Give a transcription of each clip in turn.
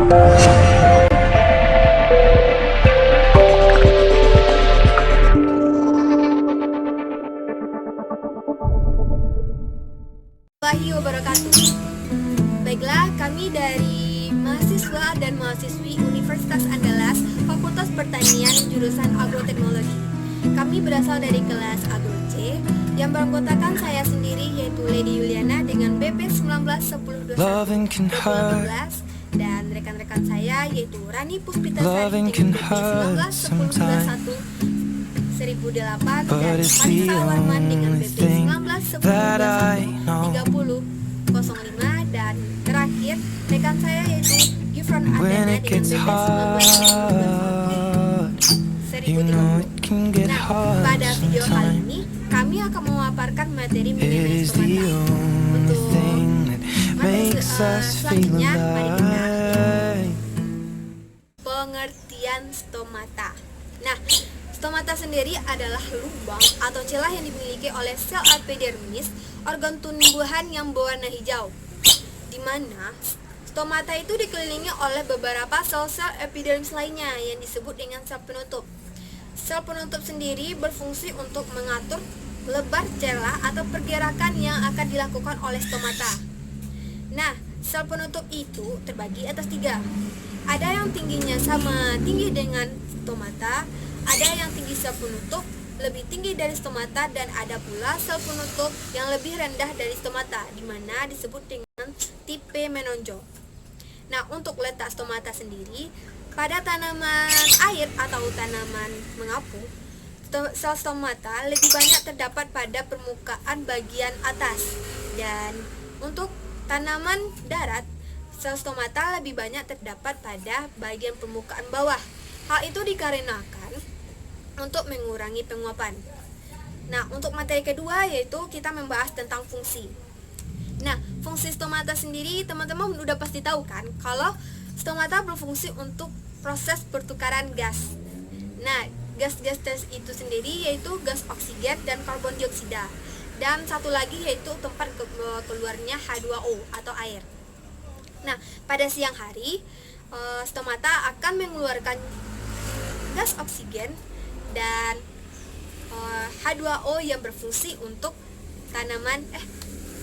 Warahmatullahi wabarakatuh. Baiklah, kami dari mahasiswa dan mahasiswi Universitas Andalas, Fakultas Pertanian, jurusan Agroteknologi. Kami berasal dari kelas Agro C, yang beranggotakan saya sendiri yaitu Lady Yuliana dengan BP 191021 dan rekan-rekan saya yaitu Rani Puspitasari dengan BP 191021 1008 dan Marisa Warman dengan BP 1910213005 dan terakhir rekan saya yaitu Gifron Ardana dengan BP 191030. Nah, pada video kali ini kami akan memaparkan materi mengenai stomata. Untuk materi selanjutnya, mari kita pengertian stomata. Nah, stomata sendiri adalah lubang atau celah yang dimiliki oleh sel epidermis, organ tumbuhan yang berwarna hijau, di mana stomata itu dikelilingi oleh beberapa sel-sel epidermis lainnya yang disebut dengan sel penutup. Sel penutup sendiri berfungsi untuk mengatur lebar celah atau pergerakan yang akan dilakukan oleh stomata. Nah, sel penutup itu terbagi atas 3. Ada yang tingginya sama tinggi dengan stomata, ada yang tinggi sel penutup lebih tinggi dari stomata, dan ada pula sel penutup yang lebih rendah dari stomata, di mana disebut dengan tipe menonjol. Nah, untuk letak stomata sendiri, pada tanaman air atau tanaman mengapung, sel stomata lebih banyak terdapat pada permukaan bagian atas, dan untuk tanaman darat, sel stomata lebih banyak terdapat pada bagian permukaan bawah. Hal itu dikarenakan untuk mengurangi penguapan. Nah, untuk materi kedua yaitu kita membahas tentang fungsi. Nah, fungsi stomata sendiri teman-teman udah pasti tahu kan, kalau stomata berfungsi untuk proses pertukaran gas. Nah, gas-gas itu sendiri yaitu gas oksigen dan karbon dioksida. Dan satu lagi yaitu tempat keluarnya H2O atau air. Nah, pada siang hari, stomata akan mengeluarkan gas oksigen dan H2O yang berfungsi untuk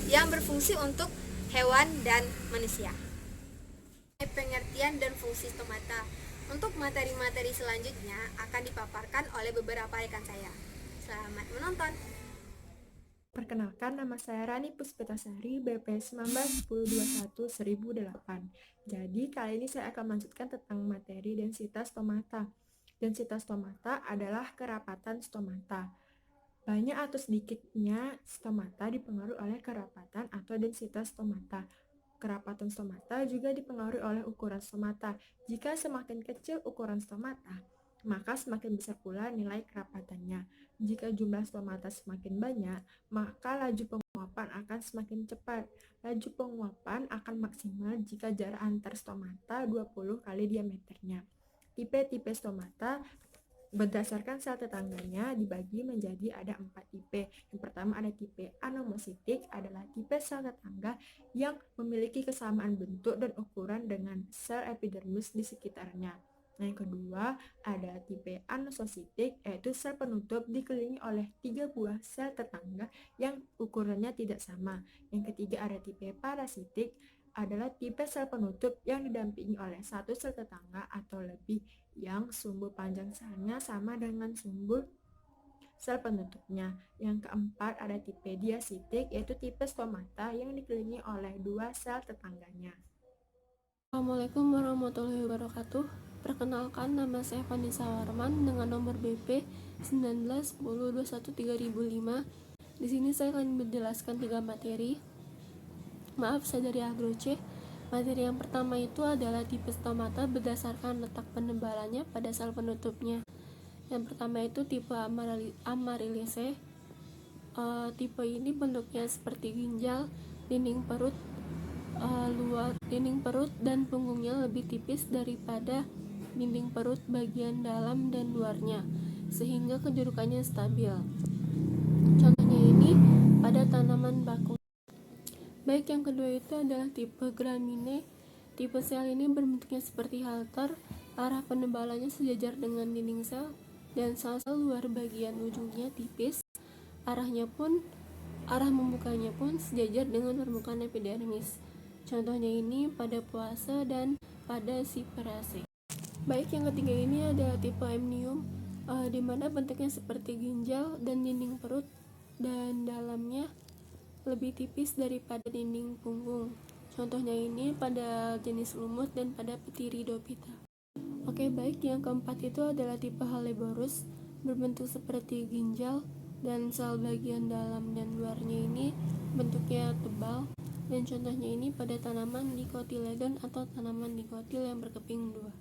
yang berfungsi untuk hewan dan manusia. Pengertian dan fungsi stomata. Untuk materi-materi selanjutnya akan dipaparkan oleh beberapa rekan saya. Selamat menonton. Perkenalkan, nama saya Rani Puspitasari, BP 1910211008. Jadi, kali ini saya akan melanjutkan tentang materi densitas stomata. Densitas stomata adalah kerapatan stomata. Banyak atau sedikitnya stomata dipengaruhi oleh kerapatan atau densitas stomata. Kerapatan stomata juga dipengaruhi oleh ukuran stomata. Jika semakin kecil ukuran stomata, maka semakin besar pula nilai kerapatannya. Jika jumlah stomata semakin banyak, maka laju penguapan akan semakin cepat. Laju penguapan akan maksimal jika jarak antar stomata 20 kali diameternya. Tipe-tipe stomata berdasarkan sel tetangganya dibagi menjadi ada 4 tipe. Yang pertama ada tipe anomositik, adalah tipe sel tetangga yang memiliki kesamaan bentuk dan ukuran dengan sel epidermis di sekitarnya. Nah, yang kedua ada tipe anosositik, yaitu sel penutup dikelilingi oleh 3 buah sel tetangga yang ukurannya tidak sama. Yang ketiga ada tipe parasitik, adalah tipe sel penutup yang didampingi oleh satu sel tetangga atau lebih yang sumbu panjang selnya sama dengan sumbu sel penutupnya. Yang keempat ada tipe diasitik, yaitu tipe stomata yang dikelilingi oleh 2 sel tetangganya. Assalamualaikum warahmatullahi wabarakatuh. Perkenalkan, nama saya Vanessa Warman dengan nomor BP 1910213005. Di sini saya akan menjelaskan 3 materi. Maaf, saya dari Agro C. Materi yang pertama itu adalah tipe stomata berdasarkan letak penebalannya pada sel penutupnya. Yang pertama itu tipe Amaryllis. Tipe ini bentuknya seperti ginjal, dinding perut dan punggungnya lebih tipis daripada dinding perut bagian dalam dan luarnya, sehingga kedudukannya stabil. Contohnya ini pada tanaman bakung. Baik, yang kedua itu adalah tipe Gramineae. Tipe sel ini berbentuknya seperti halter, arah penebalannya sejajar dengan dinding sel, dan sel-sel luar bagian ujungnya tipis, arah membukanya pun sejajar dengan permukaan epidermis. Contohnya ini pada puasa dan pada separase. Baik, yang ketiga ini adalah tipe amnium, di mana bentuknya seperti ginjal dan dinding perut, dan dalamnya lebih tipis daripada dinding punggung. Contohnya ini pada jenis lumut dan pada Pteridophyta. Oke, baik, yang keempat itu adalah tipe Haliborus, berbentuk seperti ginjal, dan sel bagian dalam dan luarnya ini bentuknya tebal, dan contohnya ini pada tanaman Dicotyledon atau tanaman dikotil yang berkeping dua.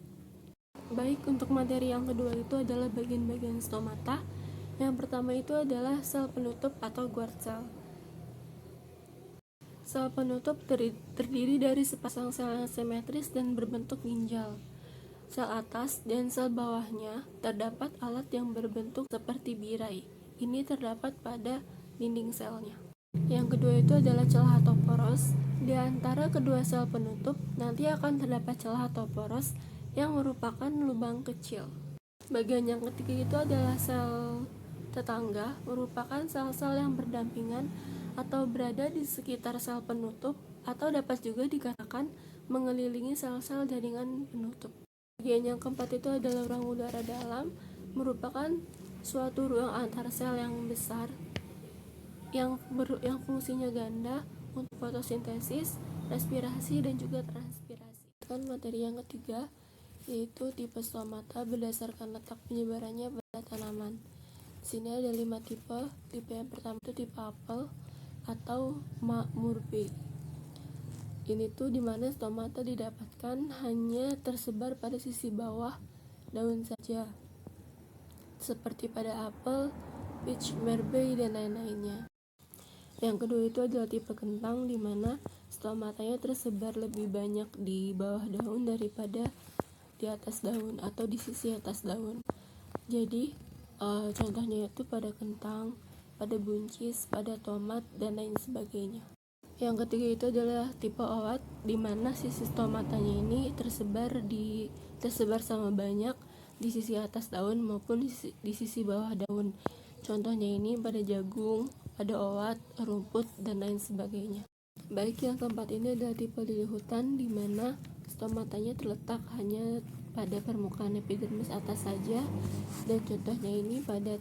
Baik, untuk materi yang kedua itu adalah bagian-bagian stomata. Yang pertama itu adalah sel penutup atau guard cell. Sel penutup terdiri dari sepasang sel yang simetris dan berbentuk ginjal. Sel atas dan sel bawahnya terdapat alat yang berbentuk seperti birai. Ini terdapat pada dinding selnya. Yang kedua itu adalah celah atau poros. Di antara kedua sel penutup nanti akan terdapat celah atau poros yang merupakan lubang kecil. Bagian yang ketiga itu adalah sel tetangga, merupakan sel-sel yang berdampingan atau berada di sekitar sel penutup, atau dapat juga dikatakan mengelilingi sel-sel jaringan penutup. Bagian yang keempat itu adalah ruang udara dalam, merupakan suatu ruang antar sel yang besar yang fungsinya ganda untuk fotosintesis, respirasi, dan juga transpirasi. Materi yang ketiga yaitu tipe stomata berdasarkan letak penyebarannya pada tanaman. Di sini ada 5 tipe. Tipe yang pertama itu tipe apel atau makmur B. Ini tuh dimana stomata didapatkan hanya tersebar pada sisi bawah daun saja, seperti pada apel, peach, merbei, dan lain-lainnya. Yang kedua itu adalah tipe kentang, dimana stomatanya tersebar lebih banyak di bawah daun daripada di atas daun atau di sisi atas daun. Jadi contohnya itu pada kentang, pada buncis, pada tomat, dan lain sebagainya. Yang ketiga itu adalah tipe owat, di mana sisi stomatanya ini tersebar sama banyak di sisi atas daun maupun di sisi bawah daun. Contohnya ini pada jagung, pada owat, rumput, dan lain sebagainya. Baik, yang keempat ini adalah tipe lili hutan, di mana stomatanya terletak hanya pada permukaan epidermis atas saja, dan contohnya ini pada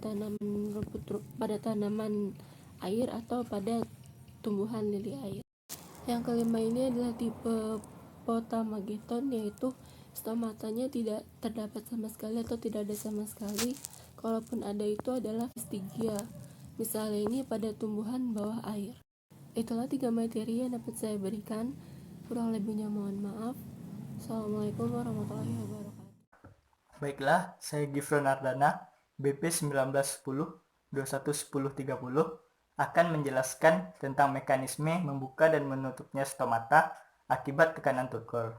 tanaman air atau pada tumbuhan lili air. Yang kelima ini adalah tipe Potamogeton, yaitu stomatanya tidak terdapat sama sekali atau tidak ada sama sekali. Kalaupun ada itu adalah vestigia. Misalnya ini pada tumbuhan bawah air. Itulah 3 materi yang dapat saya berikan. Kurang lebihnya mohon maaf. Assalamualaikum warahmatullahi wabarakatuh. Baiklah, saya Gifron Ardana, BP 1910 211030 akan menjelaskan tentang mekanisme membuka dan menutupnya stomata akibat tekanan turgor.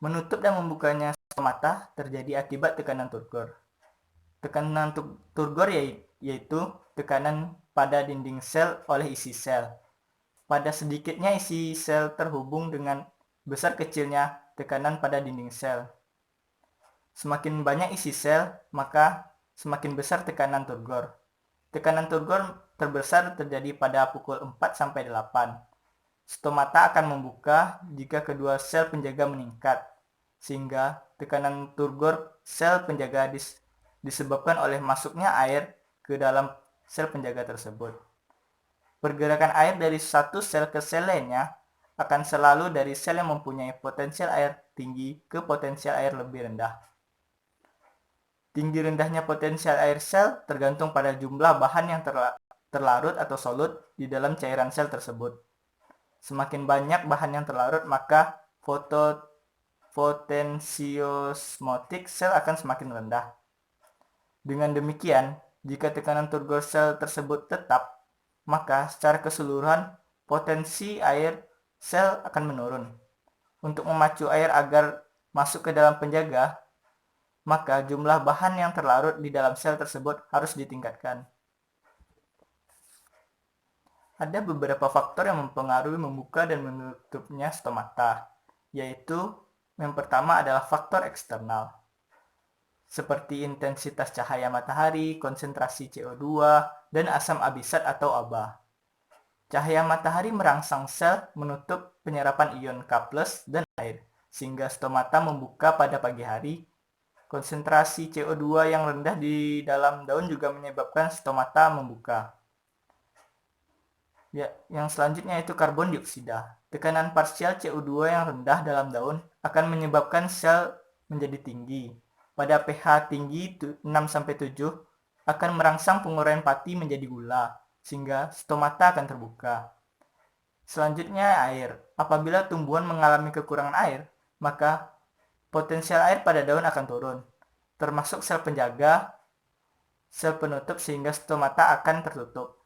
Menutup dan membukanya stomata terjadi akibat tekanan turgor. Tekanan turgor yaitu tekanan pada dinding sel oleh isi sel. Pada sedikitnya isi sel terhubung dengan besar kecilnya tekanan pada dinding sel. Semakin banyak isi sel, maka semakin besar tekanan turgor. Tekanan turgor terbesar terjadi pada pukul 4-8. Stomata akan membuka jika kedua sel penjaga meningkat, sehingga tekanan turgor sel penjaga disebabkan oleh masuknya air ke dalam sel penjaga tersebut. Pergerakan air dari satu sel ke sel lainnya akan selalu dari sel yang mempunyai potensial air tinggi ke potensial air lebih rendah. Tinggi rendahnya potensial air sel tergantung pada jumlah bahan yang terlarut atau solut di dalam cairan sel tersebut. Semakin banyak bahan yang terlarut, maka potensiosmotik sel akan semakin rendah. Dengan demikian, jika tekanan turgor sel tersebut tetap, maka secara keseluruhan potensi air sel akan menurun. Untuk memacu air agar masuk ke dalam penjaga, maka jumlah bahan yang terlarut di dalam sel tersebut harus ditingkatkan. Ada beberapa faktor yang mempengaruhi membuka dan menutupnya stomata. yaitu yang pertama adalah faktor eksternal, seperti intensitas cahaya matahari, konsentrasi CO2, dan asam abisat atau ABA. Cahaya matahari merangsang sel menutup penyerapan ion K+ dan air, sehingga stomata membuka pada pagi hari. Konsentrasi CO2 yang rendah di dalam daun juga menyebabkan stomata membuka. Ya, yang selanjutnya itu karbon dioksida. Tekanan parsial CO2 yang rendah dalam daun akan menyebabkan sel menjadi tinggi. Pada pH tinggi 6-7 akan merangsang penguraian pati menjadi gula, sehingga stomata akan terbuka. Selanjutnya air. Apabila tumbuhan mengalami kekurangan air, maka potensial air pada daun akan turun, termasuk sel penjaga, sel penutup, sehingga stomata akan tertutup.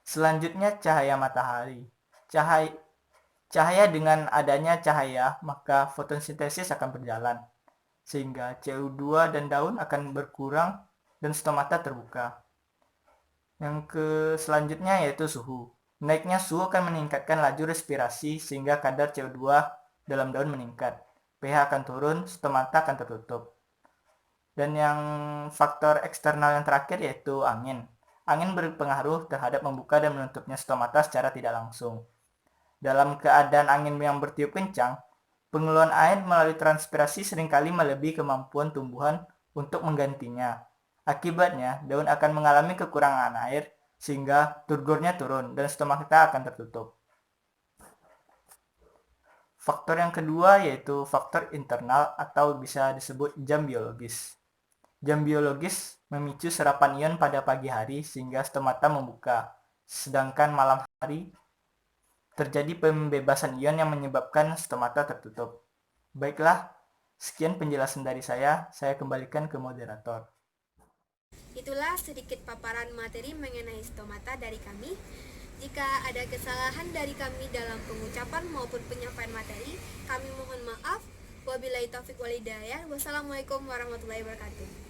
Selanjutnya cahaya matahari. Cahaya dengan adanya cahaya, maka fotosintesis akan berjalan, sehingga CO2 dan daun akan berkurang dan stomata terbuka. Yang selanjutnya yaitu suhu. Naiknya suhu akan meningkatkan laju respirasi sehingga kadar CO2 dalam daun meningkat. pH akan turun, stomata akan tertutup. Dan yang faktor eksternal yang terakhir yaitu angin. Angin berpengaruh terhadap membuka dan menutupnya stomata secara tidak langsung. Dalam keadaan angin yang bertiup kencang, pengeluaran air melalui transpirasi seringkali melebihi kemampuan tumbuhan untuk menggantinya. Akibatnya, daun akan mengalami kekurangan air sehingga turgornya turun dan stomata akan tertutup. Faktor yang kedua yaitu faktor internal atau bisa disebut jam biologis. Jam biologis memicu serapan ion pada pagi hari sehingga stomata membuka, sedangkan malam hari terjadi pembebasan ion yang menyebabkan stomata tertutup. Baiklah, sekian penjelasan dari saya kembalikan ke moderator. Itulah sedikit paparan materi mengenai stomata dari kami. Jika ada kesalahan dari kami dalam pengucapan maupun penyampaian materi, kami mohon maaf. Wabillahi taufiq wal hidayah. Wassalamualaikum warahmatullahi wabarakatuh.